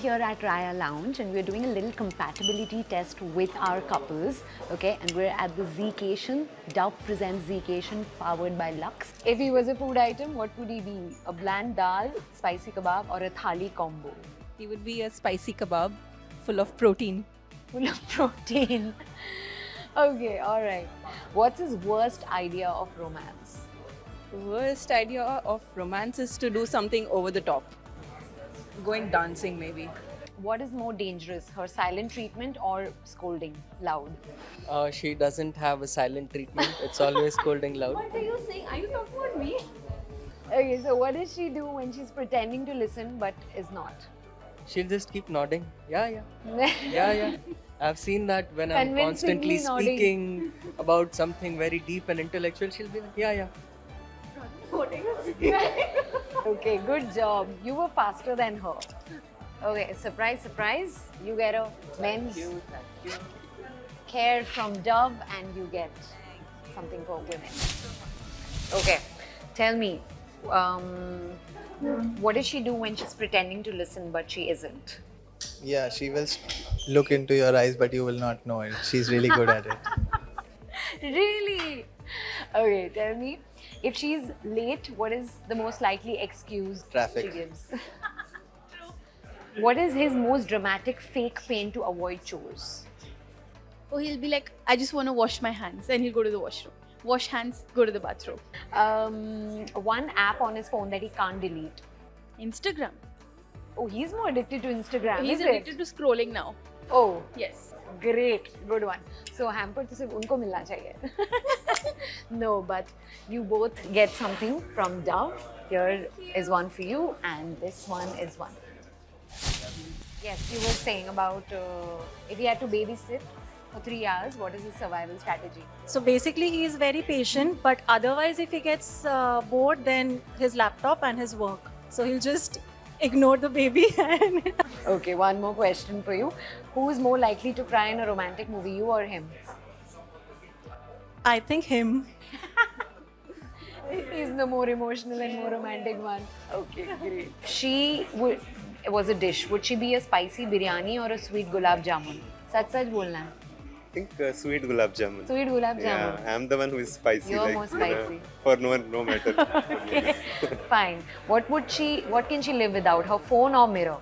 here at Raya Lounge and we're doing a little compatibility test with our couples, okay? And we're at the Zcation. Dove presents Zcation powered by Lux. If he was a food item, what would he be? A bland dal, spicy kebab or a thali combo? He would be a spicy kebab full of protein. Full of protein. Okay, alright. What's his worst idea of romance? Worst idea of romance is to do something over the top. Going dancing maybe. What is more dangerous, her silent treatment or scolding loud? She doesn't have a silent treatment. It's always scolding loud. What are you saying? Are you talking about me? Okay, so what does she do when she's pretending to listen but is not? She'll just keep nodding. Yeah. I've seen that when I'm Convincingly constantly nodding. speaking about something very deep and intellectual, she'll be like, yeah. Okay, good job. You were faster than her. Okay, surprise, surprise. You get a men's care from Dove and you get something for women. Okay, tell me, what does she do when she's pretending to listen but she isn't? Yeah, she will look into your eyes, but you will not know it. She's really good at it. Really? Okay, tell me, if she's late, what is the most likely excuse Traffic. she gives? What is his most dramatic fake pain to avoid chores? Oh, he'll be like, I just want to wash my hands. And he'll go to the washroom. Wash hands, go to the bathroom. One app on his phone that he can't delete. Instagram. Oh, he's more addicted to Instagram, He's is addicted it? to scrolling now. Oh, Yes. great. Good one. So, hamper to sirf unko milna chahiye. No, but you both get something from Dove. Here is one for you and this one is one for you. Yes, you were saying about if he had to babysit for 3 hours, what is his survival strategy? So basically, he is very patient, but otherwise, if he gets bored, then his laptop and his work. So he'll just ignore the baby and Okay, one more question for you. Who is more likely to cry in a romantic movie, you or him? I think him. He's the more emotional and more romantic one. Okay, great. She was a dish. Would she be a spicy biryani or a sweet gulab jamun? Sach bolna hai. I think sweet gulab jamun. Sweet gulab Yeah, jamun. I'm the one who is spicy. You're like, more spicy. For no matter. Okay, fine. What can she live without? Her phone or mirror?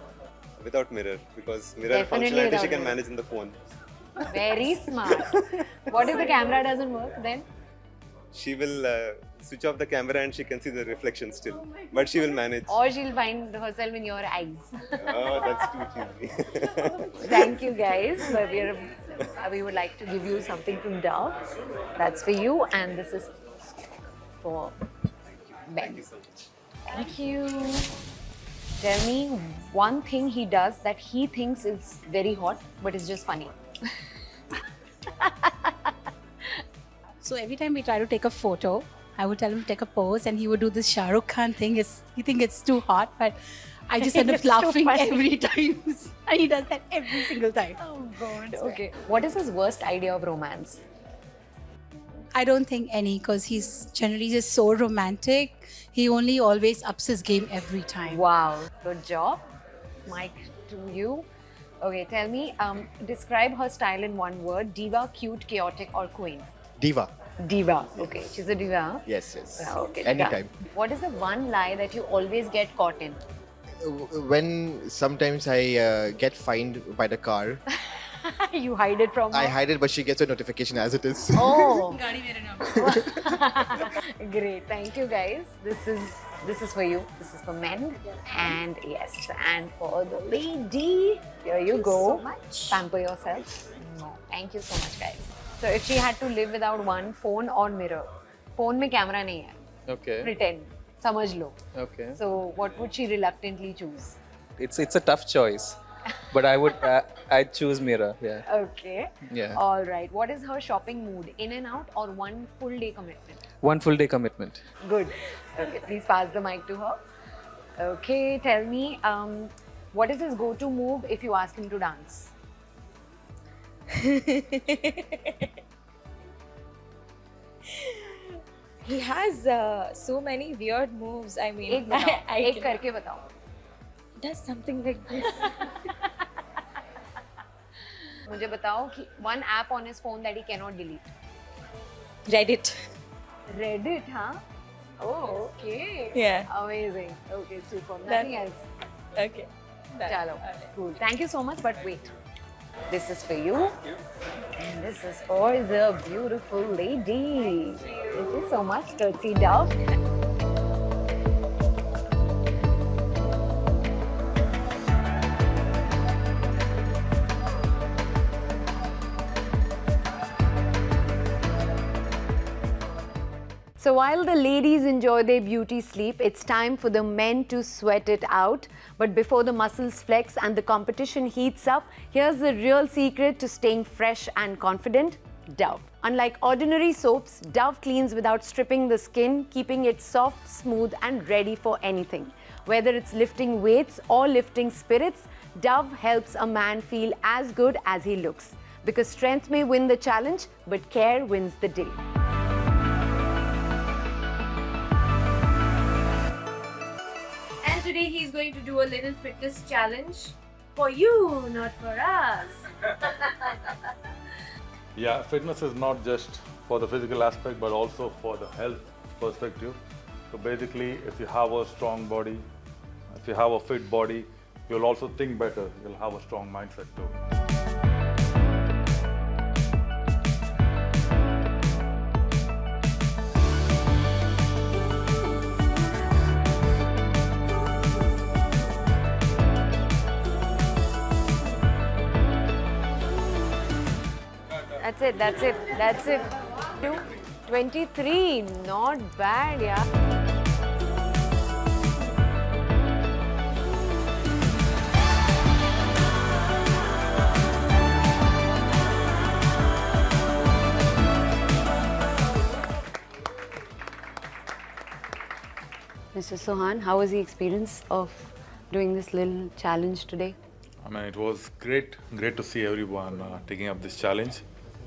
Without mirror, because mirror Definitely functionality without she can mirror. manage in the phone. Very smart. What if the camera doesn't work then? She will switch off the camera and she can see the reflection still. But she will manage. Or she'll find herself in your eyes. Oh, that's too cheesy. Thank you guys. We would like to give you something from Dove. That's for you and this is for Ben. Thank you. Tell me one thing he does that he thinks is very hot but is just funny. So every time we try to take a photo, I would tell him to take a pose and he would do this Shah Rukh Khan thing. He thinks it's too hot, but I just end up It's too laughing funny. every time. And he does that every single time. Oh God. Okay. What is his worst idea of romance? I don't think any, because he's generally just so romantic. He only always ups his game every time. Wow. Good job. Mike, to you. Okay, tell me, describe her style in one word. Diva, cute, chaotic or queen? Diva. Diva. Okay, she's a diva, huh? Yes. Okay, Anytime. done. What is the one lie that you always get caught in? When sometimes I get fined by the car, You hide it from her? I hide it, but she gets a notification as it is. Oh. Great. Thank you guys. This is for you. This is for men. And yes, and for the lady, here you go. so much. Pamper yourself. No. Thank you so much, guys. So if she had to live without one phone or mirror, phone में camera नहीं है. Okay. Pretend. समझ लो. Okay. So what would she reluctantly choose? It's a tough choice, but I'd choose mirror. Yeah. Okay. Yeah. All right. What is her shopping mood? In and out or one full day commitment? One full day commitment. Good. Okay, please pass the mic to her. Okay, tell me, what is his go-to move if you ask him to dance? He has so many weird moves. I mean, एक बताओ, I एक can- करके बताओ. does something like this. मुझे बताओ कि one app on his phone that he cannot delete. Reddit. Reddit, huh? Oh, okay. Yeah. Amazing. Okay, super. Done. Nothing else. Okay. Done. Chalo. Cool. Thank you so much. But wait. This is for you. And this is for the beautiful lady. Thank you so much, Turtsi Dove. So while the ladies enjoy their beauty sleep, it's time for the men to sweat it out. But before the muscles flex and the competition heats up, here's the real secret to staying fresh and confident: Dove. Unlike ordinary soaps, Dove cleans without stripping the skin, keeping it soft, smooth and ready for anything. Whether it's lifting weights or lifting spirits, Dove helps a man feel as good as he looks. Because strength may win the challenge, but care wins the day. Today he's going to do a little fitness challenge for you, not for us. Yeah, fitness is not just for the physical aspect but also for the health perspective. So basically, if you have a strong body, if you have a fit body, you'll also think better, you'll have a strong mindset too. That's it. 23, not bad, yeah. Mr. Sohan, how was the experience of doing this little challenge today? I mean, it was great to see everyone taking up this challenge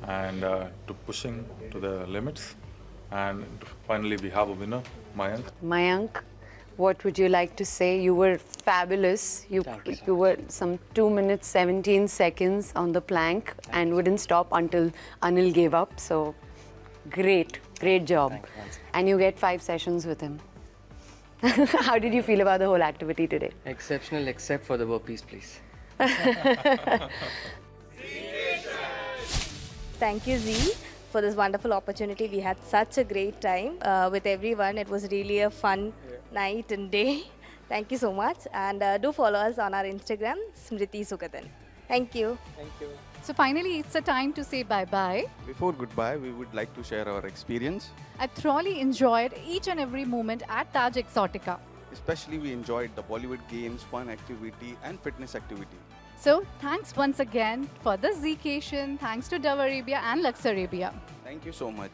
and to pushing to the limits. And finally, we have a winner, Mayank. Mayank, what would you like to say? You were fabulous. You were some 2 minutes 17 seconds on the plank and wouldn't stop until Anil gave up. So great job. And you get 5 sessions with him. How did you feel about the whole activity today? Exceptional, except for the burpees, please. Thank you, Z, for this wonderful opportunity. We had such a great time with everyone. It was really a fun night and day. Thank you so much. And do follow us on our Instagram, Smriti Sugadan. Thank you. Thank you. So finally, it's a time to say bye-bye. Before goodbye, we would like to share our experience. I thoroughly enjoyed each and every moment at Taj Exotica. Especially we enjoyed the Bollywood games, fun activity and fitness activity. So thanks once again for the Zcation. Thanks to Dove Arabia and Lux Arabia. Thank you so much.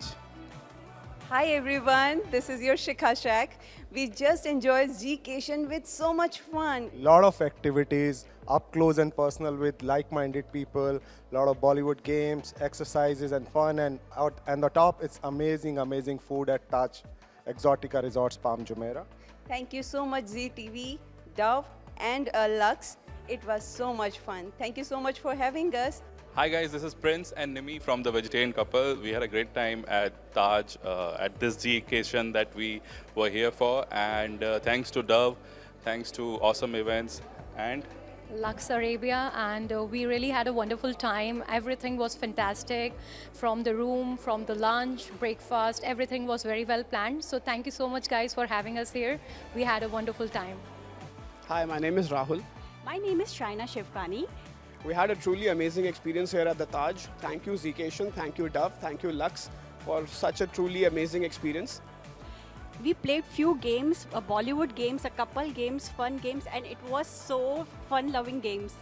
Hi everyone, this is your Shikha Shak. We just enjoyed Zcation with so much fun. Lot of activities, up close and personal with like-minded people, lot of Bollywood games, exercises and fun, and the top, it's amazing food at Taj Exotica Resorts, Palm Jumeirah. Thank you so much ZTV, Dove and Lux. It was so much fun. Thank you so much for having us. Hi guys, this is Prince and Nimi from The Vegetarian Couple. We had a great time at Taj at this Zcation that we were here for, and thanks to Dove, thanks to Awesome Events and Lux Arabia, and we really had a wonderful time. Everything was fantastic, from the room, from the lunch, breakfast, everything was very well planned. So thank you so much guys for having us here. We had a wonderful time. Hi, my name is Rahul. My name is Shaina Shivkani. We had a truly amazing experience here at the Taj. Thank you Zcation, thank you Dove, thank you Lux for such a truly amazing experience. We played few games, Bollywood games, a couple games, fun games, and it was so fun-loving games.